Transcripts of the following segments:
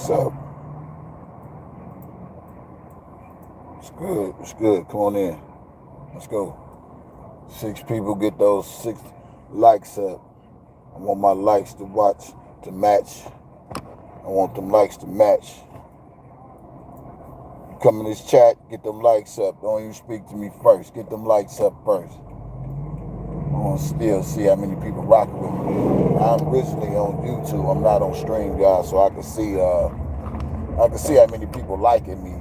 What's up? It's good. It's good. Come on in. Let's go. 6 people get those 6 likes up. I want my likes to match. I want them likes to match. You come in this chat, get them likes up. Don't even speak to me first. Get them likes up first. I want to still see how many people rocking with me. I'm originally on YouTube. I'm not on stream, guys, so I can see how many people liking me.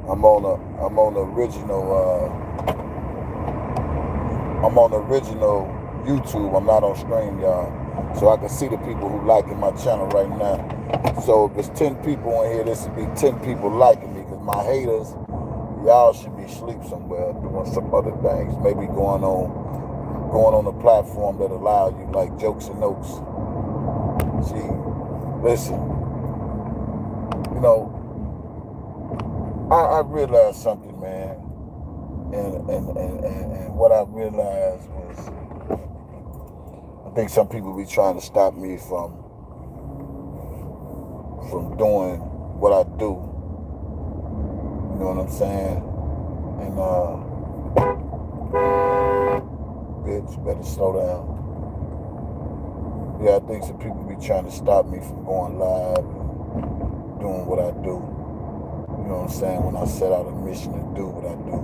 I'm on the original YouTube. I'm not on stream, y'all. So I can see the people who liking my channel right now. So if it's 10 people on here, this would be 10 people liking me, because my haters, y'all should be asleep somewhere doing some other things. Maybe going on a platform that allow you, like Jokes and Notes. See, listen, you know, I realized something, man, and what I realized was, I think some people be trying to stop me from doing what I do. You know what I'm saying? And bitch, better slow down. Yeah, I think some people be trying to stop me from going live and doing what I do. You know what I'm saying? When I set out a mission to do what I do.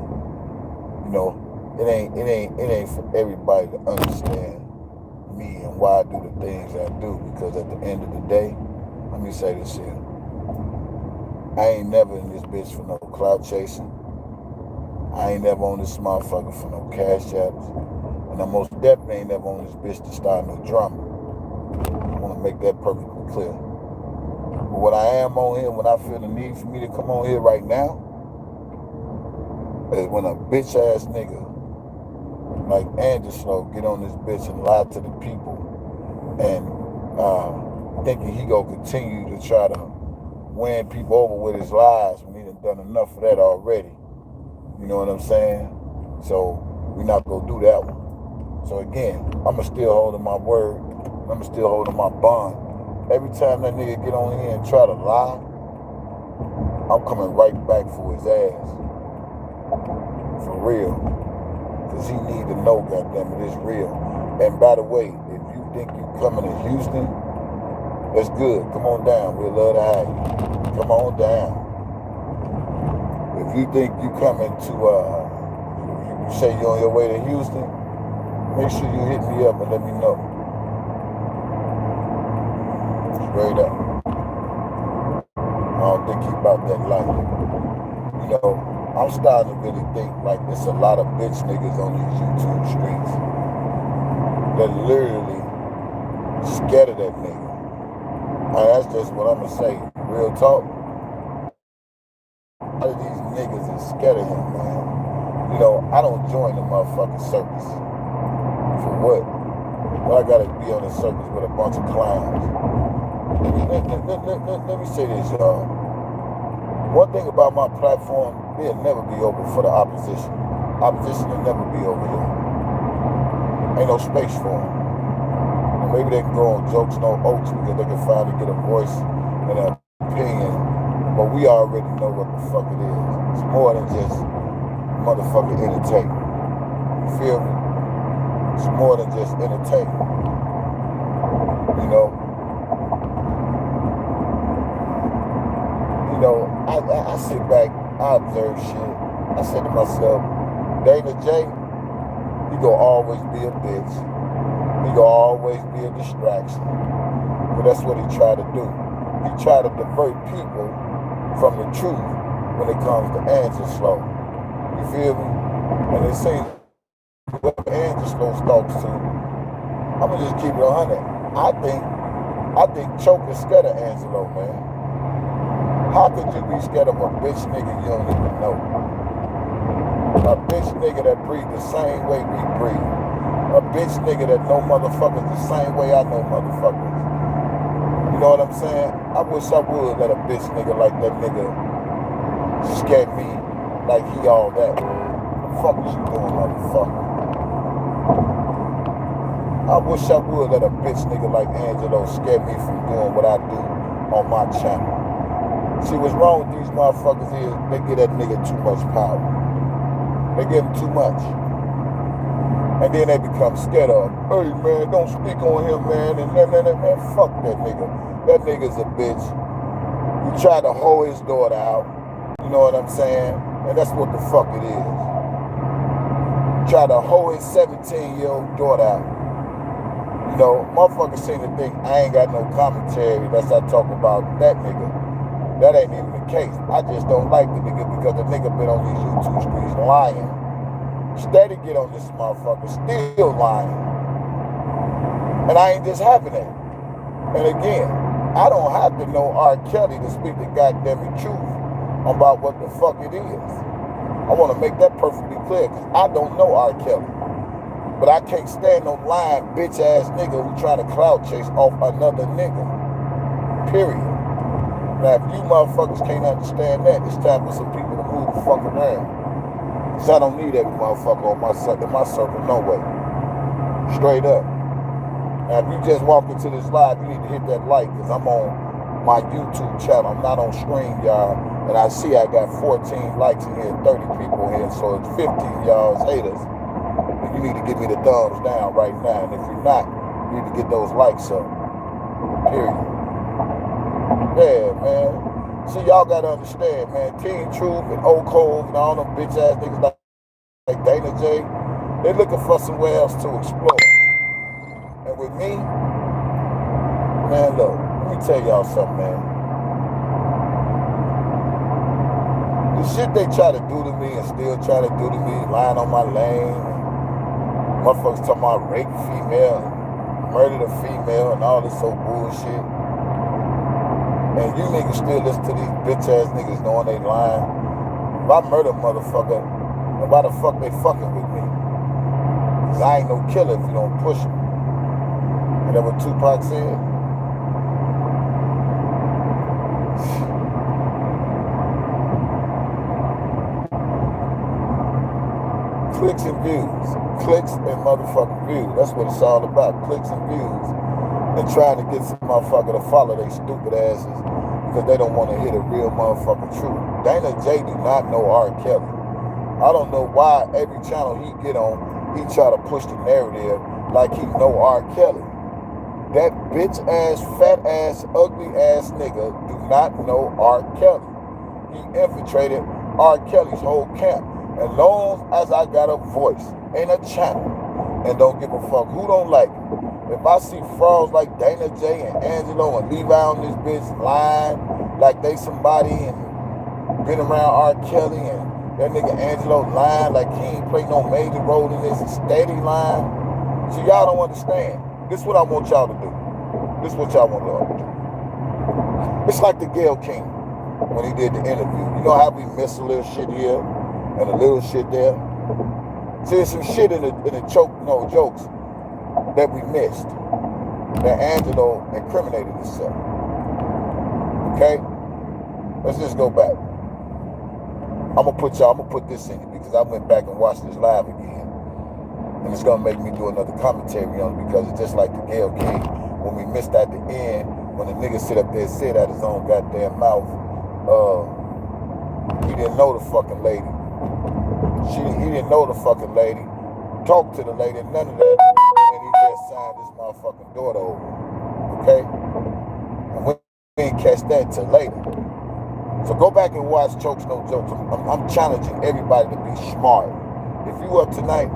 You know, it ain't for everybody to understand me and why I do the things I do, because at the end of the day, let me say this here. I ain't never in this bitch for no clout chasing. I ain't never on this motherfucker for no cash apps. And I most definitely ain't never on this bitch to start no drama. I want to make that perfectly clear. But what I am on here, when I feel the need for me to come on here right now, is when a bitch ass nigga like Angelo get on this bitch and lie to the people and thinking he gonna continue to try to win people over with his lies when he done enough of that already. You know what I'm saying? So we not gonna do that one. So again, I'ma still holding my word. I'ma still holding my bond. Every time that nigga get on here and try to lie, I'm coming right back for his ass. For real. Because he need to know, goddammit, it's real. And by the way, if you think you coming to Houston, that's good. Come on down. We'd love to have you. Come on down. If you think you coming to, you say you're on your way to Houston, make sure you hit me up and let me know. Straight up. I don't think he about that life. You know, I'm starting to really think like there's a lot of bitch niggas on these YouTube streets that literally scared of that nigga. And that's just what I'm gonna say. Real talk. A lot of these niggas is scared of him, man. You know, I don't join the motherfucking circus. For what? Well, I gotta be on the circus with a bunch of clowns. Let me say this, y'all. One thing about my platform, it'll never be open for the opposition. Opposition will never be over here. Ain't no space for them. And maybe they can go on Jokes No Oats because they can finally get a voice and an opinion. But we already know what the fuck it is. It's more than just motherfucking entertainment. You feel me? It's more than just entertainment. You know? You know, I sit back, I observe shit. I say to myself, Dana J, he gonna always be a bitch. He gonna always be a distraction. But that's what he tried to do. He tried to divert people from the truth when it comes to Angelo. You feel me? And they say, whoever Angelo talks to, I'ma just keep it 100. I think Choke is scared of Angelo, man. How could you be scared of a bitch nigga you don't even know? A bitch nigga that breathe the same way we breathe. A bitch nigga that know motherfuckers the same way I know motherfuckers. You know what I'm saying? I wish I would let a bitch nigga like that nigga scare me like he all that. What the fuck is you doing, motherfucker? I wish I would let a bitch nigga like Angelo scare me from doing what I do on my channel. See, what's wrong with these motherfuckers is they give that nigga too much power. They give him too much. And then they become scared of him. Hey, man, don't speak on him, man. And man, fuck that nigga. That nigga's a bitch. You try to hold his daughter out. You know what I'm saying? And that's what the fuck it is. Try to hold his 17-year-old daughter out. You know, motherfuckers seem to think I ain't got no commentary unless I talk about that nigga. That ain't even the case. I just don't like the nigga because the nigga been on these YouTube streets lying. Steady get on this motherfucker, still lying. And I ain't just having that. And again, I don't have to know R. Kelly to speak the goddamn truth about what the fuck it is. I want to make that perfectly clear because I don't know R. Kelly. But I can't stand no lying bitch ass nigga who trying to clout chase off another nigga. Period. Now if you motherfuckers can't understand that, it's time for some people to move the fuck around. Cause I don't need every motherfucker on my circle, no way. Straight up. Now, if you just walk into this live, you need to hit that like, because I'm on my YouTube channel. I'm not on stream, y'all. And I see I got 14 likes in here, 30 people here, so it's 15 y'all's haters. And you need to give me the thumbs down right now. And if you're not, you need to get those likes up. Period. Yeah, man. See, y'all gotta understand, man. Teen Truth and Old Cove and all them bitch ass niggas like Dana J, they looking for somewhere else to explore. And with me, man, look, let me tell y'all something, man. The shit they try to do to me and still try to do to me, lying on my lane, motherfuckers talking about rape female, murdered a female, and all this old bullshit. And you niggas still listen to these bitch ass niggas knowing they lying. If I murder a motherfucker, then why the fuck they fucking with me? Cause I ain't no killer if you don't push me. And that what Tupac said? Clicks and views. Clicks and motherfucking views. That's what it's all about. Clicks and views. And trying to get some motherfucker to follow they stupid asses because they don't want to hear the real motherfucking truth. Dana J do not know R. Kelly. I don't know why every channel he get on, he try to push the narrative like he know R. Kelly. That bitch ass, fat ass, ugly ass nigga do not know R. Kelly. He infiltrated R. Kelly's whole camp. As long as I got a voice and a channel and don't give a fuck who don't like it. If I see frauds like Dana J and Angelo and Levi on this bitch lying like they somebody and been around R. Kelly and that nigga Angelo lying like he ain't played no major role in this, steady lying. So y'all don't understand. This is what I want y'all to do. This is what y'all want y'all to do. It's like the Gayle King when he did the interview. You know how we miss a little shit here and a little shit there? See, there's some shit in the jokes that we missed, that Angelo incriminated himself. Okay? Let's just go back. I'm gonna put this in it because I went back and watched this live again. And it's gonna make me do another commentary on it because it's just like the Gayle King when we missed at the end, when the nigga sit up there and said out his own goddamn mouth, he didn't know the fucking lady. He didn't know the fucking lady, talked to the lady, none of that. And he just signed his motherfucking daughter over. Okay? And we didn't catch that till later. So go back and watch Jokes No Jokes. I'm challenging everybody to be smart. If you up tonight,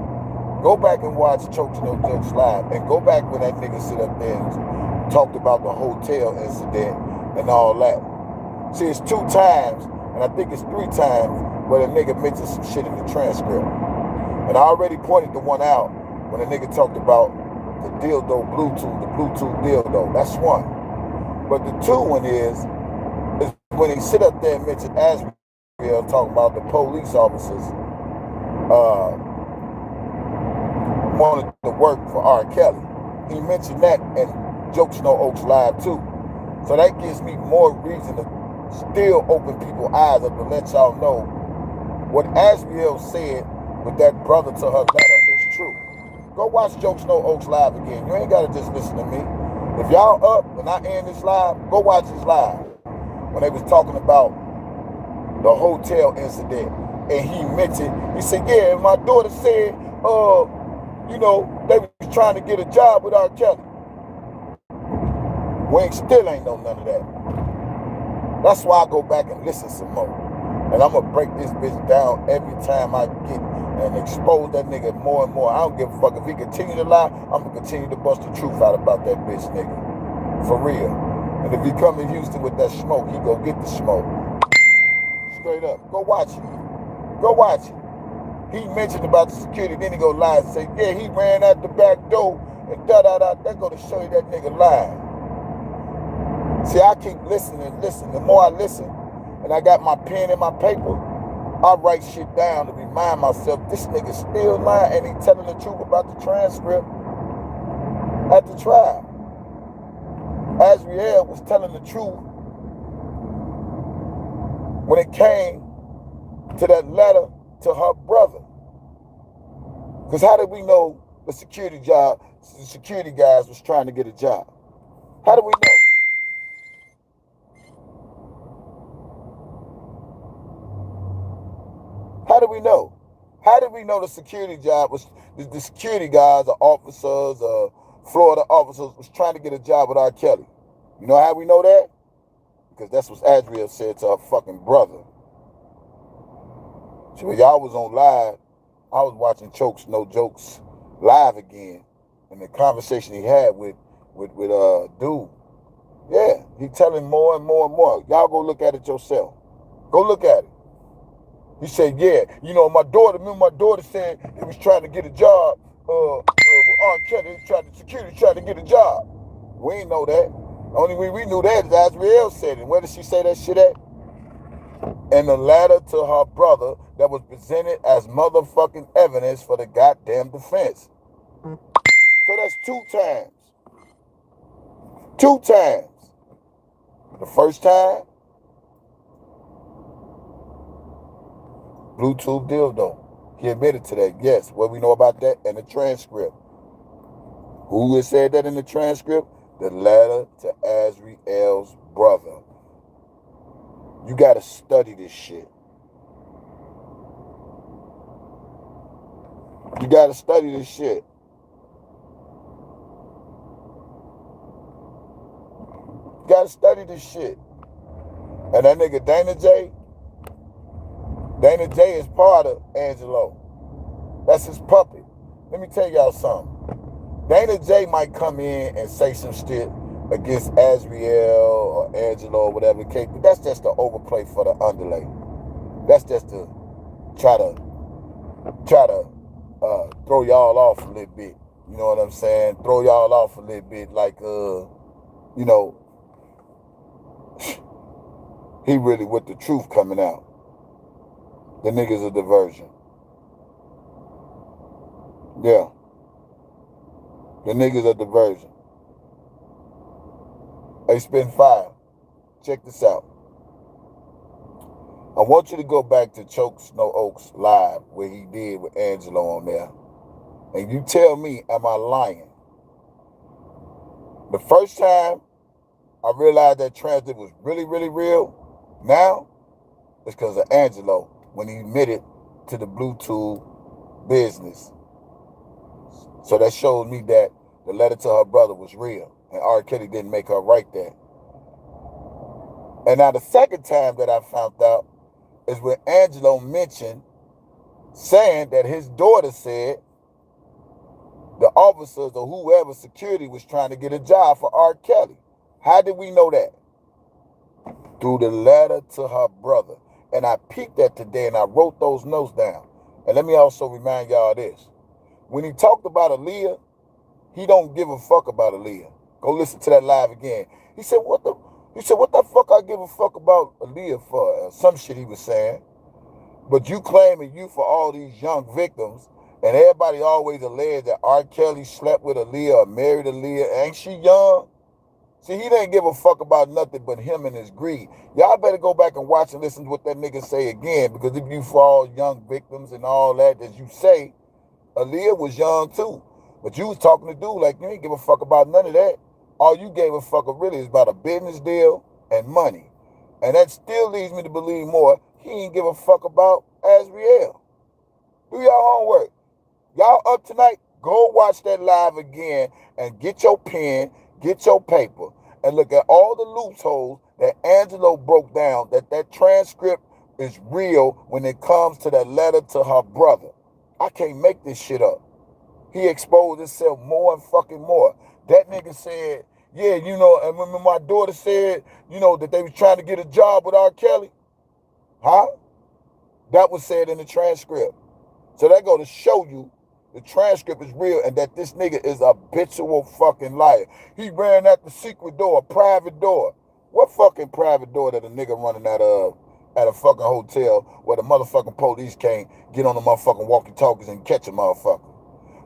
go back and watch Jokes No Jokes live. And go back when that nigga sit up there and talked about the hotel incident and all that. See, it's 2 times, and I think it's 3 times, where the nigga mentioned some shit in the transcript. And I already pointed the one out when the nigga talked about the dildo Bluetooth, the Bluetooth dildo. That's one. But the 2 one is when he sit up there and mentioned Asheville, talking about the police officers wanted to work for R. Kelly. He mentioned that in Jokes No Oaks Live too. So that gives me more reason to still open people's eyes up to let y'all know what Asheville said with that brother to her letter is true. Go watch Jokes No Oaks Live again. You ain't gotta just listen to me. If y'all up and I end this live, go watch this live. when they was talking about the hotel incident, and he mentioned, he said, yeah, my daughter said, you know, they was trying to get a job with R. Kelly. We still ain't know none of that. That's why I go back and listen some more. And I'm going to break this bitch down every time I get and expose that nigga more and more. I don't give a fuck. If he continue to lie, I'm going to continue to bust the truth out about that bitch nigga. For real. And if he come to Houston with that smoke, he go get the smoke. Straight up. Go watch it. Go watch it. He mentioned about the security, then he go lie and say, yeah, he ran out the back door and da-da-da. That go to show you that nigga lying. See, I keep listening and listening. The more I listen, and I got my pen and my paper, I write shit down to remind myself, this nigga still lying and he telling the truth about the transcript at the trial. Azriel was telling the truth when it came to that letter to her brother. Because how did we know the security guys was trying to get a job? How do we know? How do we know? How did we know the security guys or officers or Florida officers was trying to get a job with R. Kelly? You know how we know that? Because that's what Azriel said to her fucking brother. So when y'all was on live, I was watching Chokes No Jokes live again, and the conversation he had with dude. Yeah, he telling more and more and more. Y'all go look at it yourself. Go look at it. He said, yeah, you know, my daughter said he was trying to get a job with R. Kelly. Security tried to get a job. We ain't know that. The only way we knew that is Azriel said it. Where did she say that shit at? In the letter to her brother that was presented as motherfucking evidence for the goddamn defense. So that's 2 times. 2 times. The first time, Bluetooth dildo. He admitted to that. Yes. What we know about that in the transcript. Who had said that in the transcript? The letter to Azriel's brother. You got to study this shit. You got to study this shit. You got to study this shit. And that nigga Dana J is part of Angelo. That's his puppet. Let me tell y'all something. Dana J might come in and say some shit against Azriel or Angelo or whatever the case, but that's just the overplay for the underlay. That's just to try to throw y'all off a little bit. You know what I'm saying? Throw y'all off a little bit like, you know, he really with the truth coming out. The nigga's a diversion. Yeah. The nigga's a diversion. Hey, Spin 5. Check this out. I want you to go back to Chokes No Oaks live where he did with Angelo on there. And you tell me, am I lying? The first time I realized that transit was really, really real, now it's because of Angelo when he admitted to the Bluetooth business. So that showed me that the letter to her brother was real. And R. Kelly didn't make her write that. And now the second time that I found out is when Angelo mentioned saying that his daughter said the officers or whoever security was trying to get a job for R. Kelly. How did we know that? Through the letter to her brother. And I peeked that today and I wrote those notes down. And let me also remind y'all this. When he talked about Aaliyah, he don't give a fuck about Aaliyah. Go listen to that live again. He said, what the fuck I give a fuck about Aaliyah for? Some shit he was saying. But you claiming you for all these young victims, and everybody always alleged that R. Kelly slept with Aaliyah or married Aaliyah. Ain't she young? See, he didn't give a fuck about nothing but him and his greed. Y'all better go back and watch and listen to what that nigga say again, because if you for all young victims and all that, as you say, Aaliyah was young too. But you was talking to dude like you ain't give a fuck about none of that. All you gave a fuck really is about a business deal and money. And that still leads me to believe more. He ain't give a fuck about Azriel. Do your homework. Y'all up tonight? Go watch that live again and get your pen, get your paper, and look at all the loopholes that Angelo broke down, that transcript is real when it comes to that letter to her brother. I can't make this shit up. He exposed himself more and fucking more. That nigga said, yeah, you know, and when my daughter said, you know, that they was trying to get a job with R. Kelly, huh? That was said in the transcript. So that go to show you the transcript is real and that this nigga is a habitual fucking liar. He ran at the secret door, a private door. What fucking private door that a nigga running out of at a fucking hotel where the motherfucking police can't get on the motherfucking walkie-talkies and catch a motherfucker?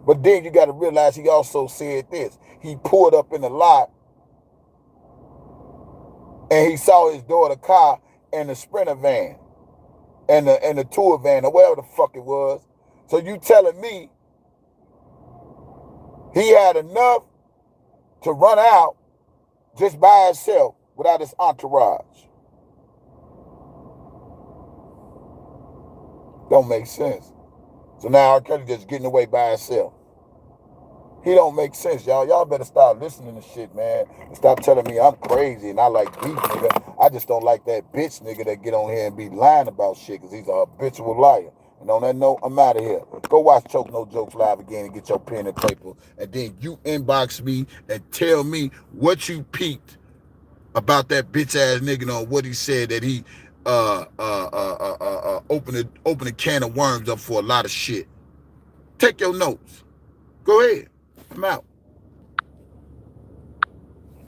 But then you got to realize he also said this. He pulled up in the lot and he saw his daughter's car and the Sprinter van and the tour van or whatever the fuck it was. So you telling me he had enough to run out just by himself without his entourage? Don't make sense. So now R. Kelly just getting away by himself. He don't make sense, y'all. Y'all better start listening to shit, man. And stop telling me I'm crazy and I like beef, nigga. I just don't like that bitch nigga that get on here and be lying about shit because he's a habitual liar. And on that note, I'm out of here. Go watch Choke No Jokes live again and get your pen and paper. And then you inbox me and tell me what you peeped about that bitch ass nigga on what he said that he opened a can of worms up for a lot of shit. Take your notes. Go ahead. I'm out.